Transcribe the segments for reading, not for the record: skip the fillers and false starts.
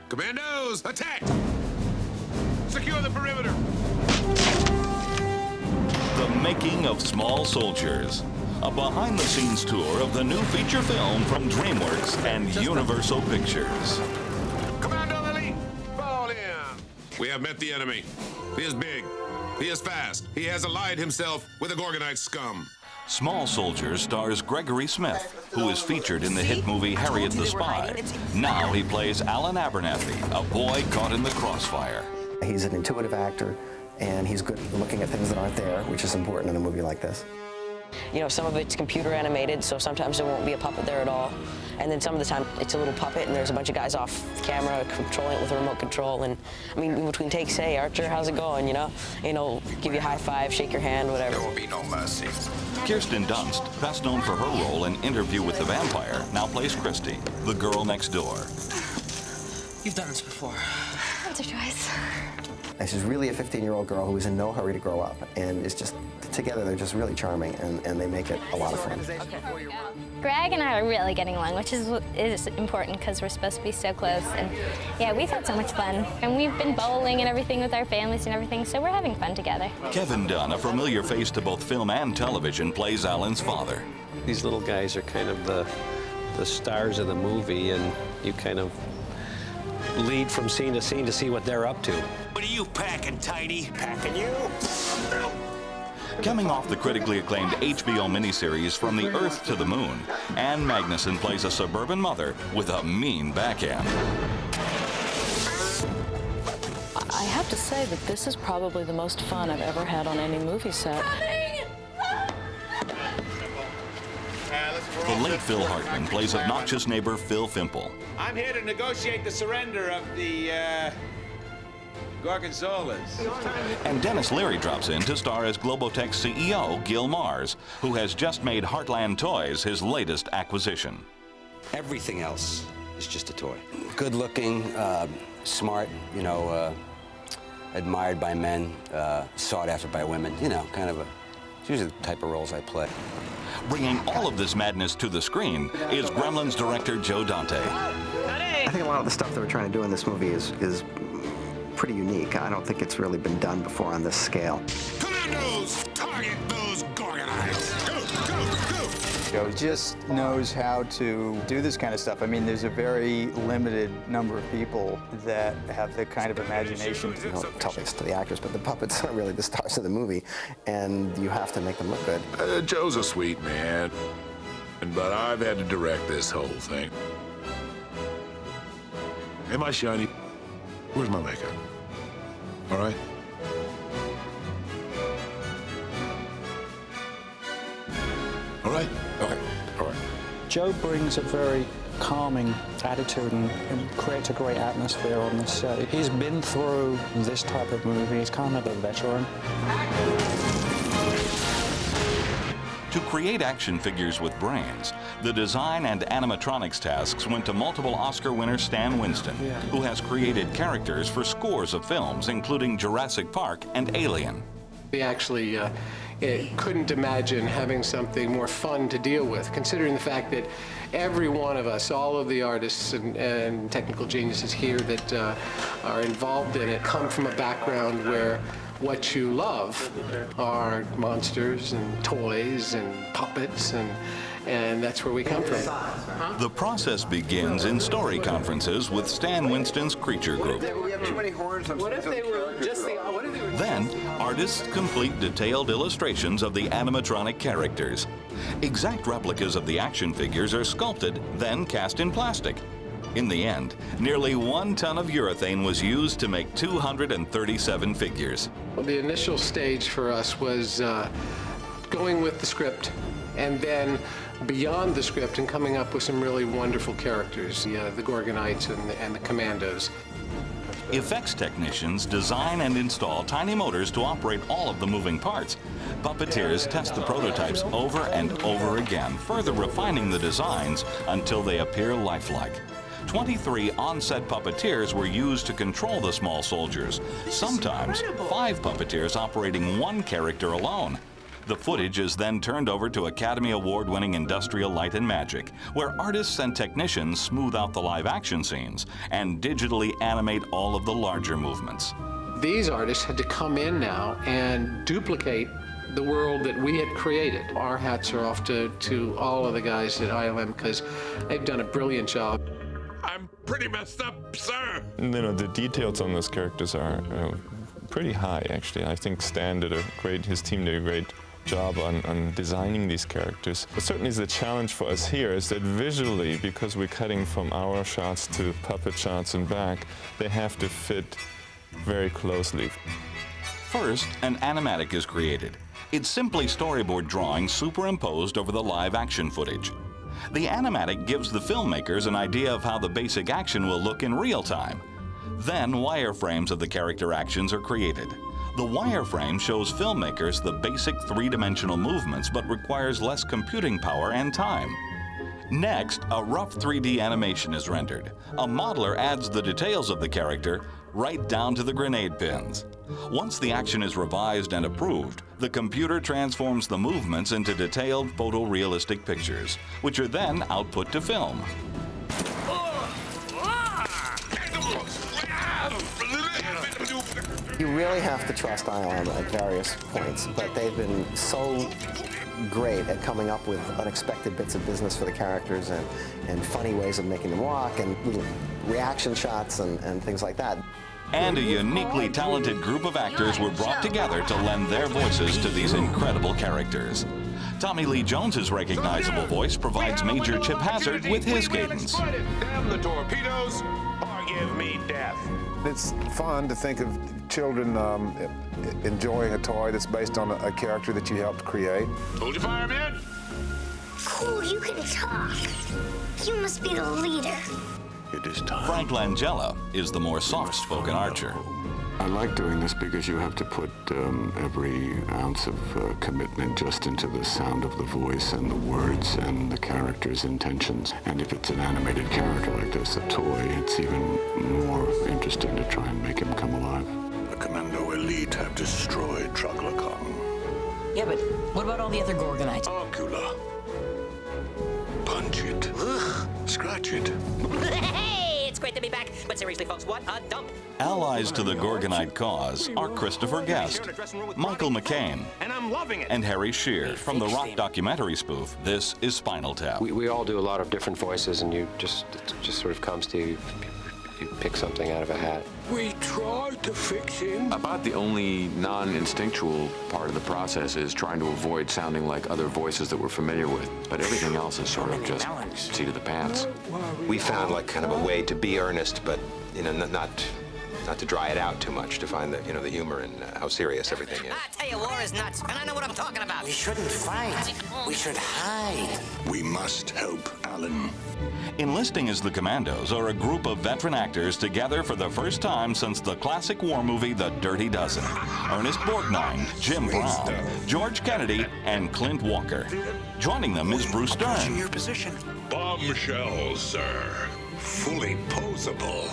Commandos, attack! Secure the perimeter! The making of Small Soldiers. A behind-the-scenes tour of the new feature film from DreamWorks and Universal Pictures. Commando Elite, fall in! We have met the enemy. He is big. He is fast. He has allied himself with the Gorgonite scum. Small Soldiers stars Gregory Smith, who is featured in the hit movie Harriet the Spy. Now he plays Alan Abernathy, a boy caught in the crossfire. He's an intuitive actor, and he's good at looking at things that aren't there, which is important in a movie like this. You know, some of it's computer animated, so sometimes there won't be a puppet there at all. And then some of the time, it's a little puppet, and there's a bunch of guys off camera controlling it with a remote control. And I mean, between takes, hey, Archer, how's it going? You know, give you a high five, shake your hand, whatever. There will be no mercy. Kirsten Dunst, best known for her role in Interview with the Vampire, now plays Christy, the girl next door. You've done this before. Once or twice. And she's really a 15-year-old girl who is in no hurry to grow up, and is just, together they're just really charming, and they make it a lot of fun. Greg and I are really getting along, which is important because we're supposed to be so close. And yeah, we've had so much fun. And we've been bowling and everything with our families and everything, so we're having fun together. Kevin Dunn, a familiar face to both film and television, plays Alan's father. These little guys are kind of the stars of the movie, and you kind of lead from scene to scene to see what they're up to. What are you packing, Tiny? Packing you? Coming off the critically acclaimed HBO miniseries From the Earth to the Moon, Ann Magnuson plays a suburban mother with a mean backhand. I have to say that this is probably the most fun I've ever had on any movie set. The late Phil Hartman plays obnoxious neighbor Phil Fimple. I'm here to negotiate the surrender of the, Gorgonzolas. And Dennis Leary drops in to star as Globotech CEO Gil Mars, who has just made Heartland Toys his latest acquisition. Everything else is just a toy. Good looking, smart, you know, admired by men, sought after by women, you know, kind of it's usually the type of roles I play. Bringing all of this madness to the screen is Gremlins director Joe Dante. I think a lot of the stuff that we're trying to do in this movie is pretty unique. I don't think it's really been done before on this scale. Commandos, target those Gorgonites! Go, go, go! Joe just knows how to do this kind of stuff. I mean, there's a very limited number of people that have the kind of imagination. You don't tell this to the actors, but the puppets are really the stars of the movie, and you have to make them look good. Joe's a sweet man, but I've had to direct this whole thing. Am I shiny? Where's my makeup? All right? All right? Okay. All right. Joe brings a very calming attitude and creates a great atmosphere on the set. He's been through this type of movie. He's kind of a veteran. To create action figures with brains, the design and animatronics tasks went to multiple Oscar winner Stan Winston, who has created characters for scores of films, including Jurassic Park and Alien. We actually couldn't imagine having something more fun to deal with, considering the fact that every one of us, all of the artists and technical geniuses here that are involved in it, come from a background where what you love are monsters and toys and puppets, and that's where we come from. The process begins in story conferences with Stan Winston's Creature Group. What if they were just the... Then, artists complete detailed illustrations of the animatronic characters. Exact replicas of the action figures are sculpted, then cast in plastic. In the end, nearly 1 ton of urethane was used to make 237 figures. Well, the initial stage for us was going with the script, and then beyond the script and coming up with some really wonderful characters, the Gorgonites and the Commandos. Effects technicians design and install tiny motors to operate all of the moving parts. Puppeteers test the prototypes over and over again, further refining the designs until they appear lifelike. 23 on-set puppeteers were used to control the small soldiers, sometimes 5 puppeteers operating one character alone. The footage is then turned over to Academy Award-winning Industrial Light and Magic, where artists and technicians smooth out the live-action scenes and digitally animate all of the larger movements. These artists had to come in now and duplicate the world that we had created. Our hats are off to all of the guys at ILM because they've done a brilliant job. I'm pretty messed up, sir. You know, the details on those characters are pretty high, actually. I think Stan did his team did a great job on designing these characters. But certainly the challenge for us here is that visually, because we're cutting from our shots to puppet shots and back, they have to fit very closely. First, an animatic is created. It's simply storyboard drawings superimposed over the live action footage. The animatic gives the filmmakers an idea of how the basic action will look in real time. Then wireframes of the character actions are created. The wireframe shows filmmakers the basic three-dimensional movements but requires less computing power and time. Next, a rough 3D animation is rendered. A modeler adds the details of the character right down to the grenade pins. Once the action is revised and approved, the computer transforms the movements into detailed photorealistic pictures, which are then output to film. You really have to trust ILM at various points, but they've been so great at coming up with unexpected bits of business for the characters and funny ways of making them walk and little reaction shots and things like that. And a uniquely talented group of actors were brought together to lend their voices to these incredible characters. Tommy Lee Jones's recognizable voice provides Major Chip Hazard with his cadence. Damn the torpedoes, or give me death. It's fun to think of children enjoying a toy that's based on a character that you helped create. Hold your fire, man. Cool, you can talk. You must be the leader. It is time. Frank Langella is the more soft-spoken archer. I like doing this because you have to put every ounce of commitment just into the sound of the voice and the words and the character's intentions. And if it's an animated character like this, a toy, it's even more interesting to try and make him come alive. The Commando Elite have destroyed Troglacon. Yeah, but what about all the other Gorgonites? Ocula. Punch it. Scratch it. Hey, it's great to be back. But seriously, folks, what a dump. Allies to the Gorgonite cause are Christopher Guest, Michael McCain, and Harry Shearer. From the rock documentary spoof, this is Spinal Tap. We all do a lot of different voices, and it just sort of comes to you. You pick something out of a hat. We tried to fix him. About the only non-instinctual part of the process is trying to avoid sounding like other voices that we're familiar with. But everything else is sort of just seat of the pants. We found like kind of a way to be earnest, but not to dry it out too much, to find the the humor and how serious everything is. I tell you, war is nuts, and I know what I'm talking about. We shouldn't fight. We should hide. We must help Alan. Enlisting as the Commandos are a group of veteran actors together for the first time since the classic war movie The Dirty Dozen. Ernest Borgnine, Jim Brown, George Kennedy, and Clint Walker. Joining them is Bruce Dern. Your position. Bombshells, sir. Fully posable.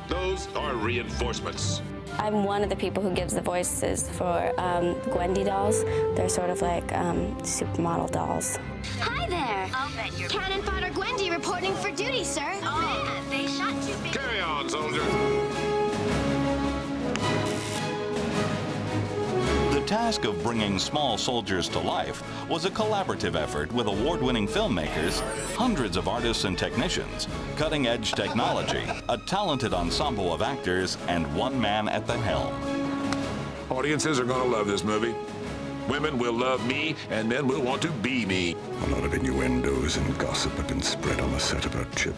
Those are reinforcements. I'm one of the people who gives the voices for Gwendy dolls. They're sort of like supermodel dolls. Hi there. I'll bet you're... Cannon Fodder Gwendy reporting for duty, sir. Oh, man, they shot you. Carry on, soldier. The task of bringing small soldiers to life was a collaborative effort with award-winning filmmakers, hundreds of artists and technicians, cutting-edge technology, a talented ensemble of actors, and one man at the helm. Audiences are going to love this movie. Women will love me, and men will want to be me. A lot of innuendos and gossip have been spread on the set about Chip.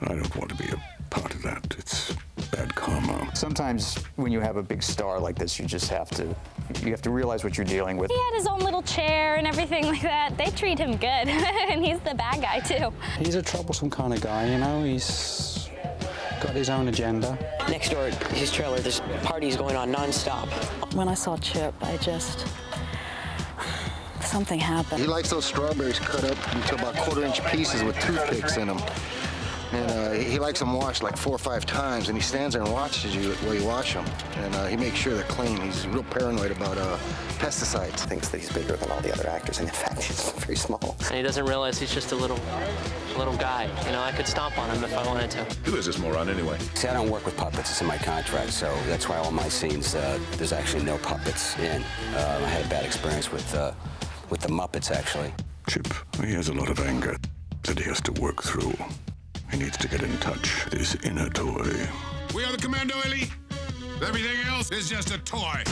I don't want to be a part of that. It's bad karma. Sometimes when you have a big star like this, you have to realize what you're dealing with. He had his own little chair and everything like that. They treat him good, and he's the bad guy, too. He's a troublesome kind of guy, He's got his own agenda. Next door, his trailer, there's parties going on nonstop. When I saw Chip, something happened. He likes those strawberries cut up into about quarter-inch pieces with toothpicks in them. And he likes them washed like 4 or 5 times, and he stands there and watches you while you wash them. And he makes sure they're clean. He's real paranoid about pesticides. Thinks that he's bigger than all the other actors, and in fact, he's very small. And he doesn't realize he's just a little guy. You know, I could stomp on him if I wanted to. Who is this moron anyway? See, I don't work with puppets. It's in my contract, so that's why all my scenes, there's actually no puppets in. I had a bad experience with the Muppets, actually. Chip, he has a lot of anger that he has to work through. He needs to get in touch with his inner toy. We are the Commando Elite. Everything else is just a toy.